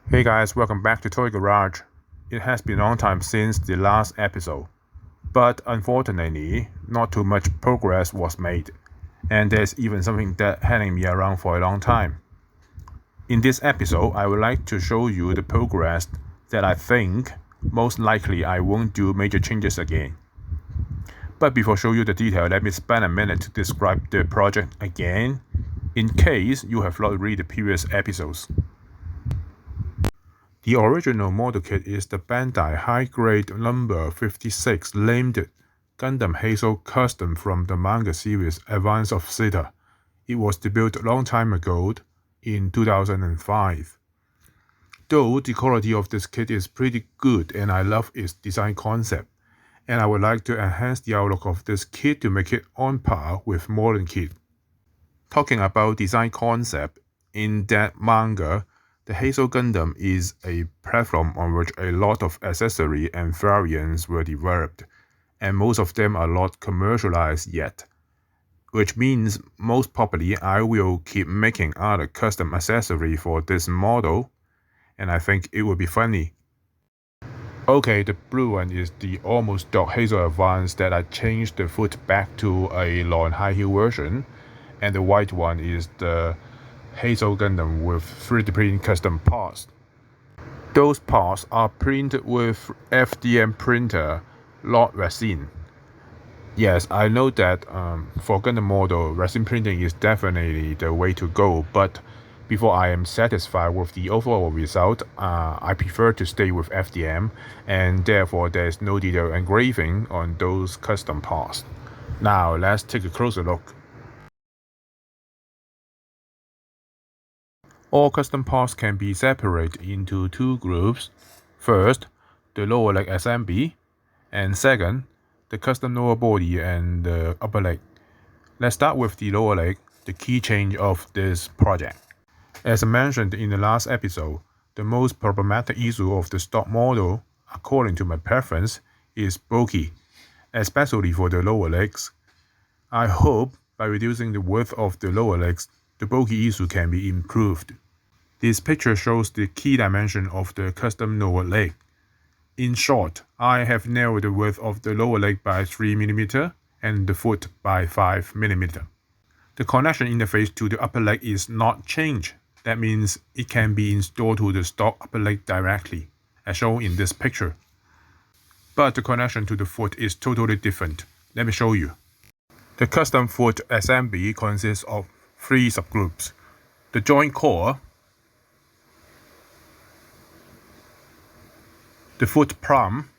Hey guys, welcome back to Toy Garage. It has been a long time since the last episode, but unfortunately, not too much progress was made, and there's even something that hanging me around for a long time. In this episode, I would like to show you the progress that I think most likely I won't do major changes again. But before show you the detail, let me spend a minute to describe the project again, in case you have not read the previous episodes. The original model kit is the Bandai high-grade number 56 named Gundam Hazel Custom from the manga series Advance of Zeta. It was debuted a long time ago in 2005. Though the quality of this kit is pretty good and I love its design concept, and I would like to enhance the outlook of this kit to make it on par with modern kit. Talking about design concept, in that manga, the Hazal Gundam is a platform on which a lot of accessory and variants were developed, and most of them are not commercialized yet. Which means, most probably, I will keep making other custom accessory for this model, and I think it will be funny. Okay, the blue one is the almost dark Hazel Advance that I changed the foot back to a long high heel version, and the white one is the Hazal Gundam with 3D print custom parts. Those parts are printed with FDM printer, not resin. Yes, I know that for Gundam model, resin printing is definitely the way to go, but before I am satisfied with the overall result, I prefer to stay with FDM, and therefore there is no detail engraving on those custom parts. Now let's take a closer look. All custom parts can be separated into two groups. First, the lower leg assembly, and second, the custom lower body and the upper leg. Let's start with the lower leg, the key change of this project. As mentioned in the last episode, the most problematic issue of the stock model, according to my preference, is bulky, especially for the lower legs. I hope by reducing the width of the lower legs, the bulky issue can be improved. This picture shows the key dimension of the custom lower leg. In short, I have narrowed the width of the lower leg by 3mm and the foot by 5mm. The connection interface to the upper leg is not changed. That means it can be installed to the stock upper leg directly, as shown in this picture. But the connection to the foot is totally different. Let me show you. The custom foot assembly consists of three subgroups: the joint core, the foot plum,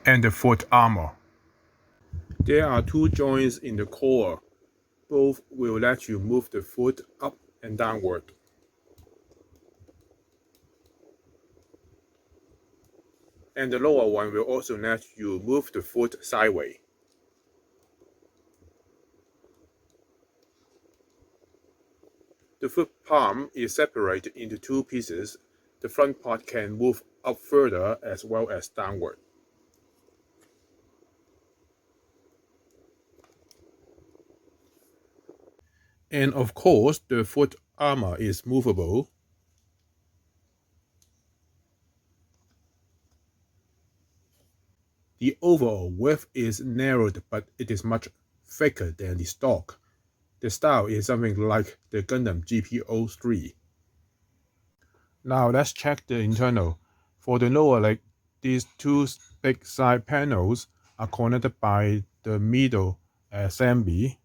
and the foot armor. There are two joints in the core. Both will let you move the foot up and downward. And the lower one will also let you move the foot sideways. The foot palm is separated into two pieces. The front part can move up further as well as downward. And of course, the foot armor is movable. The overall width is narrowed, but it is much thicker than the stock. The style is something like the Gundam GP03. Now let's check the internal. For the lower leg, these two big side panels are connected by the middle assembly,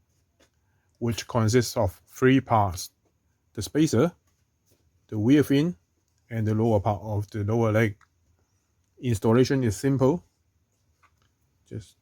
which consists of three parts: the spacer, the wheel fin, and the lower part of the lower leg. Installation is simple. Just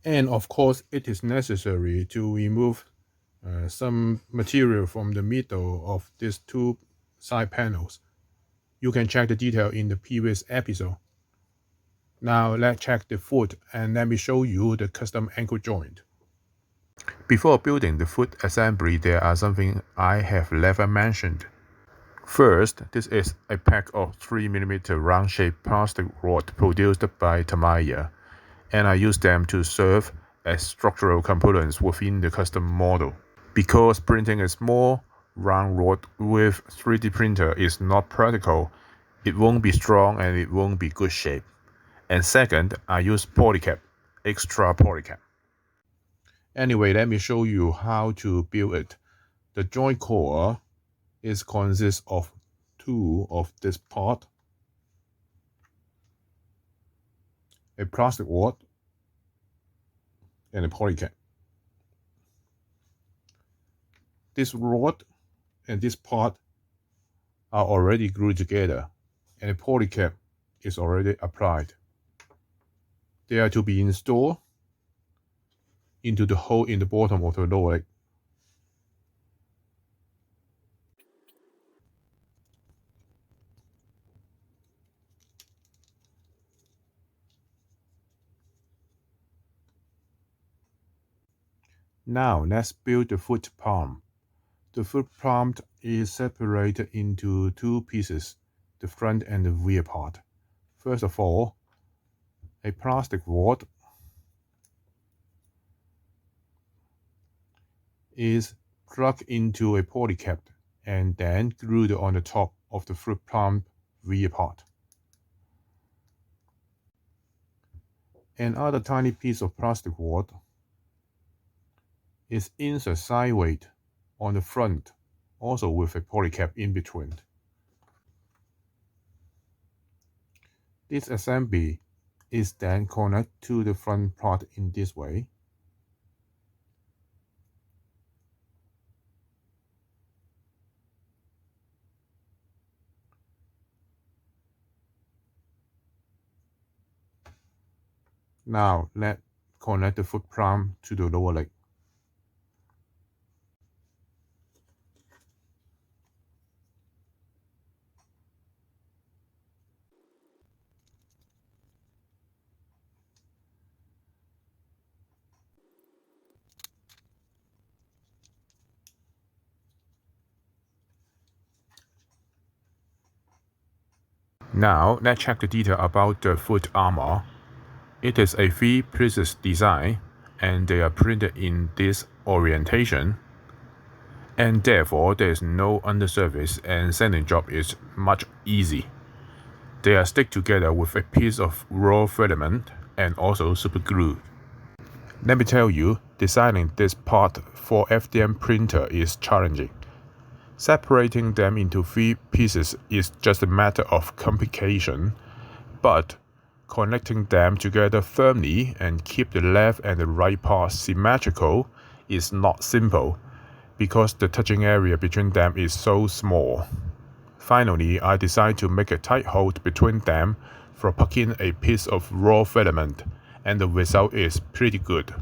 And of course, it is necessary to remove some material from the middle of these two side panels. You can check the detail in the previous episode. Now let's check the foot and let me show you the custom ankle joint. Before building the foot assembly, there are something I have never mentioned. First, this is a pack of 3mm round-shaped plastic rod produced by Tamiya, and I use them to serve as structural components within the custom model. Because printing a small round rod with 3D printer is not practical, it won't be strong and it won't be good shape. And second, I use polycap, extra polycap. Anyway, let me show you how to build it. The joint core consists of two of this part, a plastic rod, and a polycap. This rod and this part are already glued together, and the polycap is already applied. They are to be installed into the hole in the bottom of the lower leg. Now let's build the foot palm. The foot palm is separated into two pieces, the front and the rear part. First of all, a plastic rod is plugged into a polycap and then glued on the top of the foot palm rear part. Another tiny piece of plastic rod is inserted sideways on the front, also with a polycap in between. This assembly is then connected to the front part in this way. Now let's connect the foot palm to the lower leg. Now let's check the detail about the foot armor. It is a 3-pieces design and they are printed in this orientation, and therefore there is no undersurface and sanding job is much easy. They are stick together with a piece of raw filament and also super glue. Let me tell you, designing this part for FDM printer is challenging. Separating them into 3 pieces is just a matter of complication, but connecting them together firmly and keep the left and the right part symmetrical is not simple, because the touching area between them is so small. Finally, I decided to make a tight hold between them for packing a piece of raw filament, and the result is pretty good.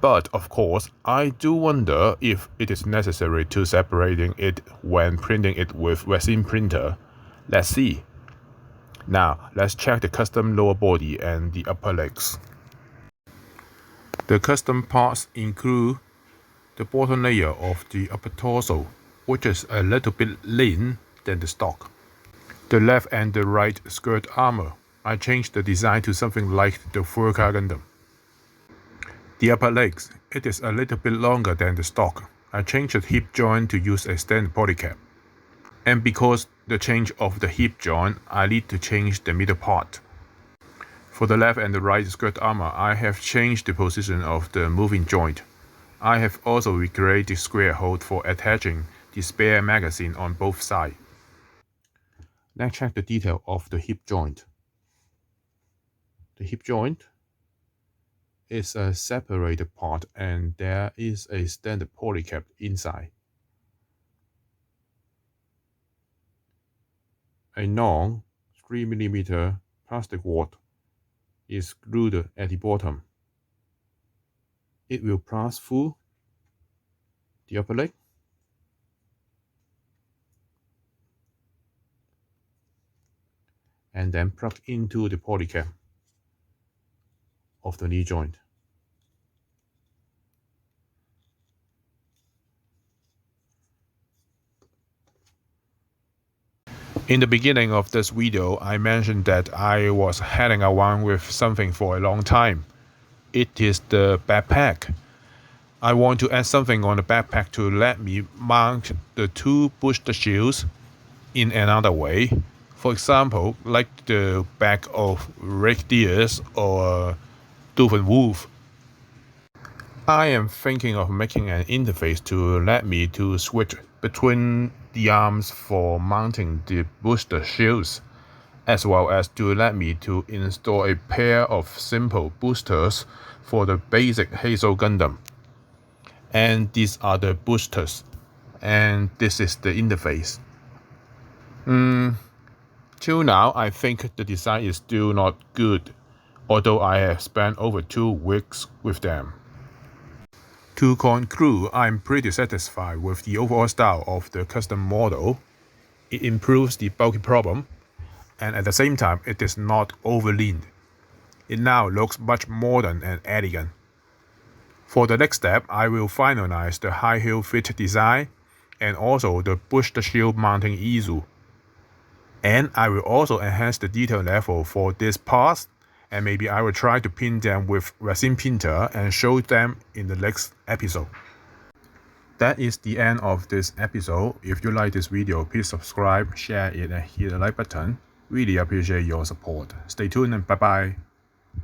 But of course, I do wonder if it is necessary to separating it when printing it with resin printer. Let's see. Now, let's check the custom lower body and the upper legs. The custom parts include the bottom layer of the upper torso, which is a little bit thin than the stock. The left and the right skirt armor. I changed the design to something like the Hazal Gundam. The upper legs, it is a little bit longer than the stock. I changed the hip joint to use a standard polycap. And because the change of the hip joint, I need to change the middle part. For the left and the right skirt armor, I have changed the position of the moving joint. I have also recreated the square hole for attaching the spare magazine on both sides. Let's check the detail of the hip joint. The hip joint is a separated part and there is a standard polycap inside. A long 3mm plastic rod is glued at the bottom. It will pass through the upper leg and then plug into the polycap of the knee joint. In the beginning of this video, I mentioned that I was heading around with something for a long time. It is the backpack. I want to add something on the backpack to let me mount the two booster shields in another way. For example, like the back of Red Deers or Dolphin Wolf. I am thinking of making an interface to let me to switch between the arms for mounting the booster shields, as well as to let me to install a pair of simple boosters for the basic Hazal Gundam. And these are the boosters, and this is the interface. Till now, I think the design is still not good, although I have spent over 2 weeks with them. To conclude, I'm pretty satisfied with the overall style of the custom model. It improves the bulky problem, and at the same time, it is not over-leaned. It now looks much modern and elegant. For the next step, I will finalize the high heel fit design and also the booster shield mounting easel. And I will also enhance the detail level for these parts, and maybe I will try to pin them with resin printer and show them in the next episode. That is the end of this episode. If you like this video, please subscribe, share it, and hit the like button. Really appreciate your support. Stay tuned and bye bye.